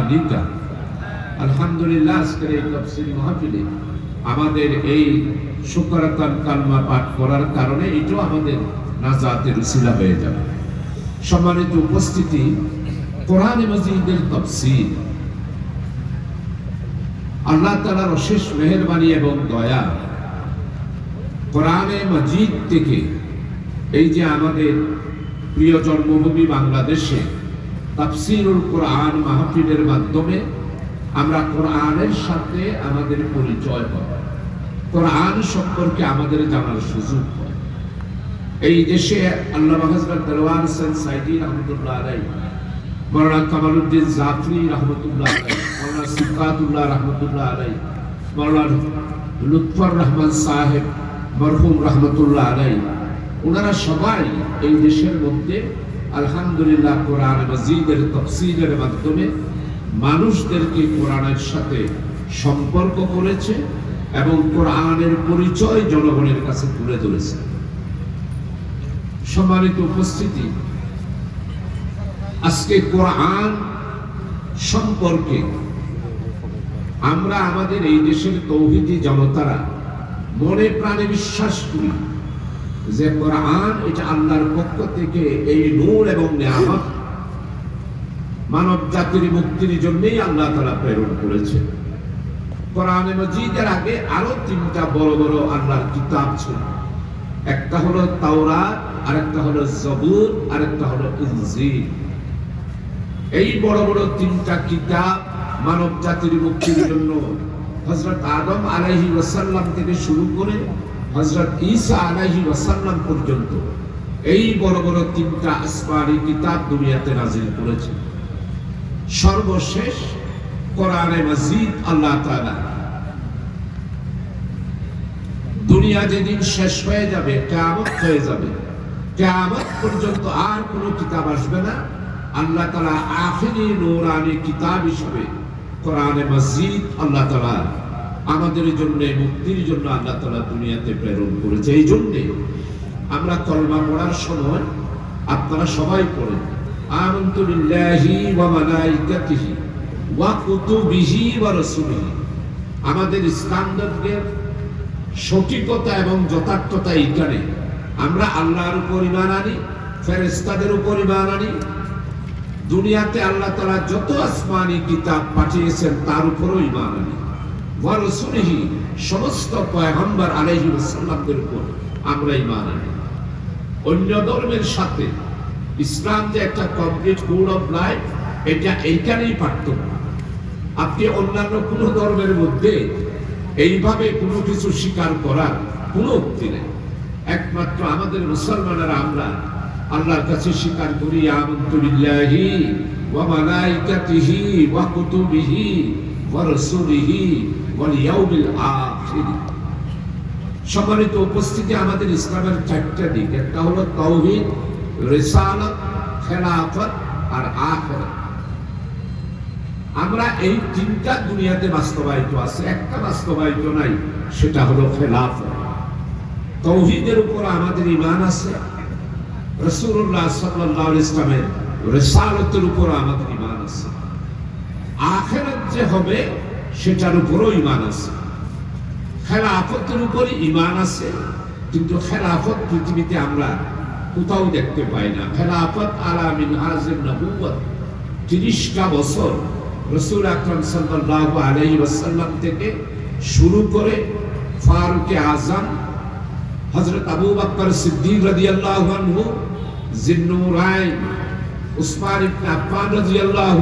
যালিকা। আলহামদুলিল্লাহ, আজকের এই তাফসীর মাহফিলে আমাদের এই শুকরাতান কালমা পাঠ করার কারণে এটাও আমাদের নাজাতের উসিলা হয়ে যাবে। সম্মানিত উপস্থিতি, কোরআনে মাজিদের তাফসীর আল্লাহ তাআলার অশেষ মেহেরবানি এবং দয়া। কোরআনে মাজিদ থেকে এই যে আমাদের প্রিয় জন্মভূমি বাংলাদেশে তাফসীরুল কোরআন মাহফিলের মাধ্যমে আমরা কোরআনের সাথে আমাদের পরিচয় হয়, কোরআন সম্পর্কে আমাদের জানার সুযোগ হয়। এই দেশে আল্লামা হযরত দেলওয়ার হোসেন সাইদি রহমতুল্লাহ আলাইহি, মাওলানা কামালউদ্দিন জাফরি রহমতুল্লাহ আলাইহি, মাওলানা সিফাতুল্লাহ রহমতুল্লাহ আলাইহি, মাওলানা লুৎফর রহমান সাহেব মরহুম রহমতুল্লাহ আলাইহি, ওনারা সবাই এই দেশের মধ্যে আলহামদুলিল্লাহ কোরআন মাজিদের তাফসীরের মাধ্যমে মানুষদেরকে কোরআনের সাথে সম্পর্ক করেছে এবং কোরআনের পরিচয় জনগণের কাছে তুলে ধরেছে। সম্মানিত উপস্থিতি, আজকে কোরআন সম্পর্কে আমরা আমাদের এই দেশের তৌহিদি জনতারা মনে প্রাণে বিশ্বাস করি যে কোরআন এটা আল্লাহর পক্ষ থেকে এই নূর এবং নিয়ামত মানব জাতির মুক্তির জন্যই আল্লাহ তাআলা প্রেরণ করেছে। কোরআনে মাজিদের আগে আরো তিনটা বড় বড় আল্লাহর কিতাব ছিল। একটা হলো তাওরাত, আরেকটা হলো জবুর, আরেকটা হলো ইনজিল। এই বড় বড় তিনটা কিতাব মানব জাতির মুক্তির জন্য হযরত আদম আলাইহিস সালাম থেকে শুরু করে হযরত ঈসা আলাইহিস সালাম পর্যন্ত এই বড় বড় তিনটা আসমানি কিতাব দুনিয়াতে নাজিল করেছে। সর্বশেষ কোরআনে মাজিদ আল্লাহ তাআলা দুনিয়া যেদিন শেষ হয়ে যাবে, কিয়ামত হয়ে যাবে, কিয়ামত পর্যন্ত আর কোনো কিতাব আসবে না, আল্লাহ তাআলা আখিরি নূরানি কিতাব হিসেবে কোরআনে মাজিদ আল্লাহ তাআলা আমাদের জন্য মুক্তির জন্য আল্লাহ তাআলা দুনিয়াতে প্রেরণ করেছে। এই জন্য আমরা কলমা পড়ার সময় আপনারা সবাই পড়েন আমানতু বিল্লাহি ওয়া মালাইকাতিহি ওয়া কুতুবিহি ওয়া রাসূলিহি। আমাদের ইসলাম ধর্মের সঠিকতা এবং যথার্থতা এইখানে আমরা আল্লাহর উপর ঈমান আনি, ফেরেশতাদের উপর ঈমান আনি, দুনিয়াতে আল্লাহ তাআলা যত আসমানি কিতাব পাঠিয়েছেন তার উপরও ঈমান আনি, ওয়া রাসূলিহি সমস্ত পয়গম্বর আলাইহিস সালামদের উপর আমরা ঈমান আনি। অন্য ধর্মের সাথে ইসলাম যে একটা কমপ্লিট কোড অফ লাইফ, এটা এইখানেই পার্থক্য। আপনি অন্যান্য কোনো ধর্মের মধ্যে এইভাবে কোনো কিছু স্বীকার করার কোনো উক্তি নেই। একমাত্র আমাদের মুসলমানেরা আমরা আল্লাহর কাছে স্বীকার করি আমানতু বিল্লাহি ওয়া মালাইকাতিহি ওয়া কুতুবিহি ওয়া রাসূলিহি ওয়াল ইয়াউমিল আখির। সম্মানিত উপস্থিতি, আমাদের ইসলামের চারটা দিক। একটা হলো তাওহীদ, রিসালাত, খেলাফত আর আখিরাত। আমরা এই তিনটা দুনিয়াতে বাস্তবায়িত আছে, একটা বাস্তবায়িত নাই, সেটা হলো খেলাফত। তাওহীদের উপর আমাদের ঈমান আছে, রাসূলুল্লাহ সাল্লাল্লাহু আলাইহি ওয়াসাল্লামের রিসালাতের উপর আমাদের ঈমান আছে, আখিরাত যে হবে সেটার উপরও ঈমান আছে। খেলাফতের উপর ঈমান আছে, কিন্তু খেলাফত পৃথিবীতে আমরা কোথাও দেখতে পাই না। খেলাফত আলা মিনহাজিন নবুওয়াত, 30টা বছর রাসূল আকরাম সাল্লাল্লাহু আলাইহি ওয়াসাল্লাম থেকে শুরু করে ফারুকে আযম হযরত আবু বকর সিদ্দিক রাদিয়াল্লাহু আনহু, জিন্নুরাইন উসমান ইবনে আফফান রাদিয়াল্লাহু